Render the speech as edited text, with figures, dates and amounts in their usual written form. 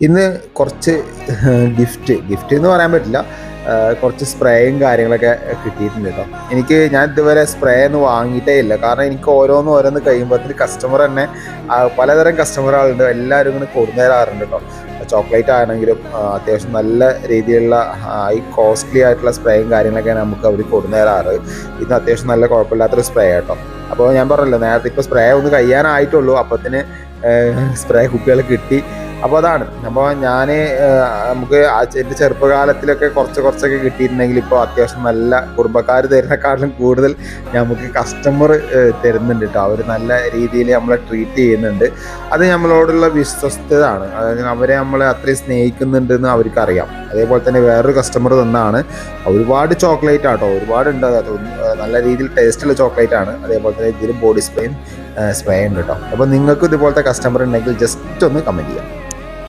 ഇന്ന് കുറച്ച് ഗിഫ്റ്റ് എന്ന് പറയാൻ പറ്റില്ല, കുറച്ച് സ്പ്രേയും കാര്യങ്ങളൊക്കെ കിട്ടിയിട്ടുണ്ട് കേട്ടോ. ഞാൻ ഇതുവരെ സ്പ്രേ ഒന്നും വാങ്ങിയിട്ടേ ഇല്ല, കാരണം എനിക്ക് ഓരോന്ന് കഴിയുമ്പോഴത്തേന് കസ്റ്റമർ തന്നെ പലതരം കസ്റ്റമറുകളുണ്ട്, എല്ലാവരും ഇങ്ങനെ കൊടുന്നേരാറുണ്ട് കേട്ടോ. ചോക്ലേറ്റ് ആണെങ്കിലും അത്യാവശ്യം നല്ല രീതിയിലുള്ള ഈ കോസ്റ്റ്ലി ആയിട്ടുള്ള സ്പ്രേയും കാര്യങ്ങളൊക്കെ നമുക്ക് അവർ കൊടുന്നേരാറ്. ഇന്ന് അത്യാവശ്യം നല്ല കുഴപ്പമില്ലാത്തൊരു സ്പ്രേ കേട്ടോ. അപ്പോൾ ഞാൻ പറഞ്ഞല്ലോ, നേരത്തെ ഇപ്പോൾ സ്പ്രേ ഒന്ന് കഴിയാനായിട്ടുള്ളൂ, അപ്പത്തിന് സ്പ്രേ കുപ്പികൾ കിട്ടി. അപ്പോൾ അതാണ്. അപ്പോൾ നമുക്ക് എൻ്റെ ചെറുപ്പകാലത്തിലൊക്കെ കുറച്ചൊക്കെ കിട്ടിയിട്ടുണ്ടെങ്കിൽ ഇപ്പോൾ അത്യാവശ്യം നല്ല കുടുംബക്കാർ തരുന്നേക്കാളും കൂടുതൽ നമുക്ക് കസ്റ്റമർ തരുന്നുണ്ട് കേട്ടോ. അവർ നല്ല രീതിയിൽ നമ്മളെ ട്രീറ്റ് ചെയ്യുന്നുണ്ട്. അത് നമ്മളോടുള്ള വിശ്വസ്തതാണ്. അതായത് അവരെ നമ്മളെ അത്രയും സ്നേഹിക്കുന്നുണ്ടെന്ന് അവർക്കറിയാം. അതേപോലെ തന്നെ വേറൊരു കസ്റ്റമർ തന്നാണ്, ഒരുപാട് ചോക്ലേറ്റ് ആട്ടോ, ഒരുപാടുണ്ട്. നല്ല രീതിയിൽ ടേസ്റ്റുള്ള ചോക്ലേറ്റ് ആണ്. അതേപോലെ തന്നെ ഇതിലും ബോഡി സ്പ്രേ ഉണ്ട് കേട്ടോ. അപ്പോൾ നിങ്ങൾക്ക് ഇതുപോലത്തെ കസ്റ്റമർ ഉണ്ടെങ്കിൽ ജസ്റ്റ് ഒന്ന് കമൻറ്റ് ചെയ്യാം.